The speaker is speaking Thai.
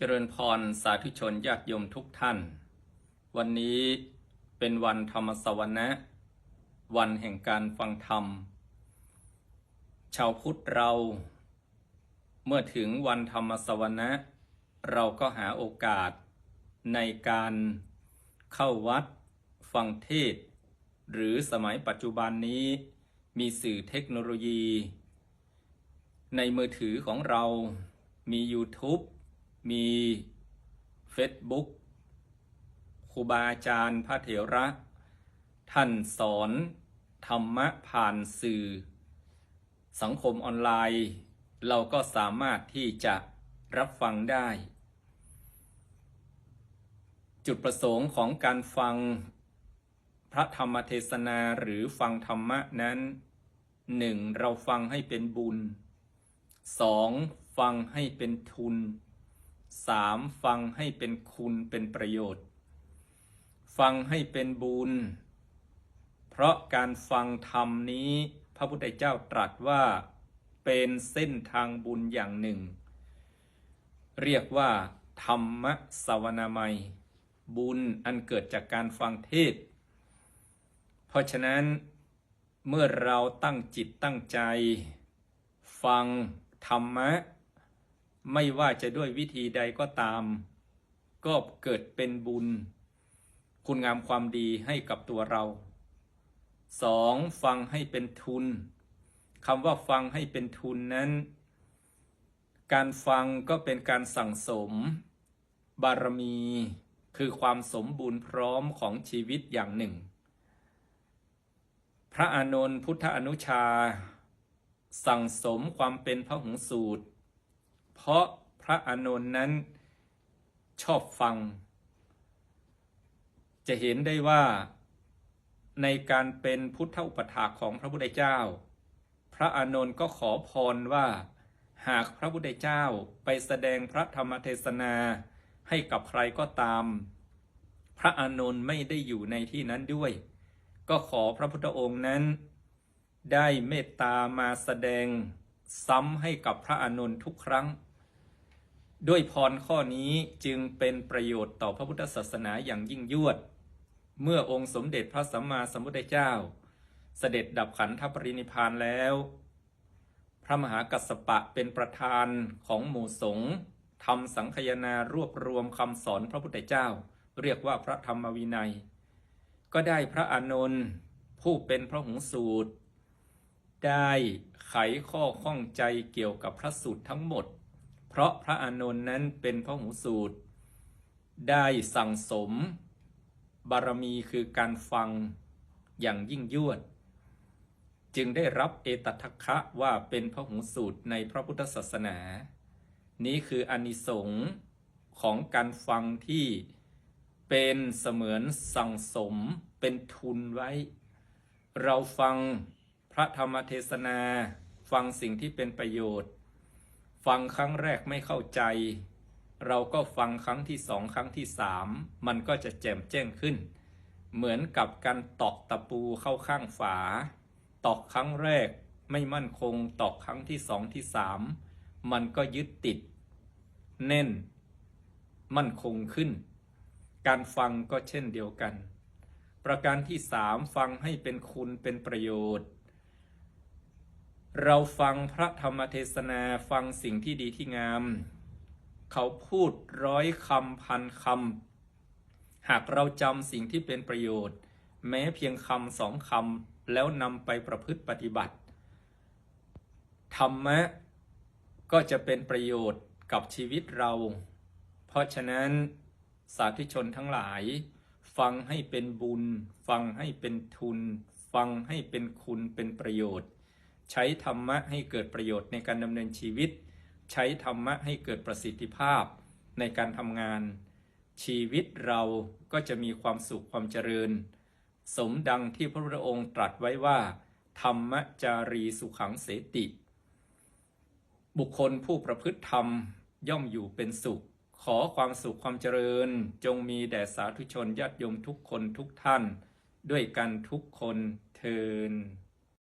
เจริญพรสาธุชนญาติโยมทุกท่านวันนี้เป็นวันธรรมสวนะวันแห่งการฟังธรรมชาวพุทธเราเมื่อถึงวันธรรมสวนะเราก็หาโอกาสในการเข้าวัดฟังเทศน์หรือสมัยปัจจุบันนี้มีสื่อเทคโนโลยีในมือถือของเรามี YouTube มี Facebook ครูบาอาจารย์พระเถระท่านสอนธรรมะผ่านสื่อสังคมออนไลน์เราก็สามารถที่จะรับฟังได้จุดประสงค์ของการฟังพระธรรมเทศนาหรือฟังธรรมะนั้น 1. เราฟังให้เป็นบุญ 2. ฟังให้เป็นทุน 3. ฟังให้เป็นคุณเป็นประโยชน์ฟังให้เป็นบุญเพราะการฟังธรรมนี้พระพุทธเจ้าตรัสว่าเป็นเส้นทางบุญอย่างหนึ่งเรียกว่าธรรมสวนามัยบุญอันเกิดจากการฟังเทศน์เพราะฉะนั้นเมื่อเราตั้งจิตตั้งใจฟังธรรมะไม่ว่าจะด้วยวิธีใดก็ตามก็เกิดเป็นบุญคุณงามความดีให้กับตัวเรา 2. ฟังให้เป็นทุนคำว่าฟังให้เป็นทุนนั้นการฟังก็เป็นการสั่งสมบารมีคือความสมบูรณ์พร้อมของชีวิตอย่างหนึ่งพระอานนท์พุทธอนุชาสั่งสมความเป็นพหุสูตรเพราะพระอานนท์นั้นชอบฟังจะเห็นได้ว่าในการเป็นพุทธอุปถากของพระพุทธเจ้าพระอานนท์ก็ขอพรว่าหากพระพุทธเจ้าไปแสดงพระธรรมเทศนาให้กับใครก็ตามพระอานนท์ไม่ได้อยู่ในที่นั้นด้วยก็ขอพระพุทธองค์นั้นได้เมตตามาแสดงซ้ำให้กับพระอานนท์ทุกครั้งด้วยพรข้อนี้จึงเป็นประโยชน์ต่อพระพุทธศาสนาอย่างยิ่งยวดเมื่อองค์สมเด็จพระสัมมาสัมพุทธเจ้าเสด็จดับขันธปรินิพพานแล้วพระมหากัสสปะเป็นประธานของหมู่สงฆ์ทำสังคายนารวบรวมคำสอนพระพุทธเจ้าเรียกว่าพระธรรมวินัยก็ได้พระอานนท์ผู้เป็นพระหุสูตรได้ไขข้อข้องใจเกี่ยวกับพระสูตรทั้งหมดเพราะพระอานนท์นั้นเป็นพระหุสูตรได้สั่งสมบารมีคือการฟังอย่างยิ่งยวดจึงได้รับเอตทัคคะว่าเป็นพหุสูตรในพระพุทธศาสนานี้คืออานิสงส์ของการฟังที่เป็นเสมือนสั่งสมเป็นทุนไว้เราฟังพระธรรมเทศนาฟังสิ่งที่เป็นประโยชน์ฟังครั้งแรกไม่เข้าใจเราก็ฟังครั้งที่สองครั้งที่สามมันก็จะแจ่มแจ้งขึ้นเหมือนกับการตอกตะปูเข้าข้างฝาตอกครั้งแรกไม่มั่นคงตอกครั้งที่สองที่สามมันก็ยึดติดแน่นมั่นคงขึ้นการฟังก็เช่นเดียวกันประการที่สามฟังให้เป็นคุณเป็นประโยชน์เราฟังพระธรรมเทศนาฟังสิ่งที่ดีที่งามเขาพูด100 คำพันคำหากเราจำสิ่งที่เป็นประโยชน์แม้เพียงคำ2 คำแล้วนำไปประพฤติปฏิบัติธรรมะก็จะเป็นประโยชน์กับชีวิตเราเพราะฉะนั้นสาธุชนทั้งหลายฟังให้เป็นบุญฟังให้เป็นทุนฟังให้เป็นคุณเป็นประโยชน์ใช้ธรรมะให้เกิดประโยชน์ในการดำเนินชีวิตใช้ธรรมะให้เกิดประสิทธิภาพในการทำงานชีวิตเราก็จะมีความสุขความเจริญสมดังที่พระพุทธองค์ตรัสไว้ว่าธรรมจารีสุขังเสติบุคคลผู้ประพฤติธรรมย่อมอยู่เป็นสุขขอความสุขความเจริญจงมีแด่สาธุชนญาติโยมทุกคนทุกท่านด้วยกันทุกคนเทอญ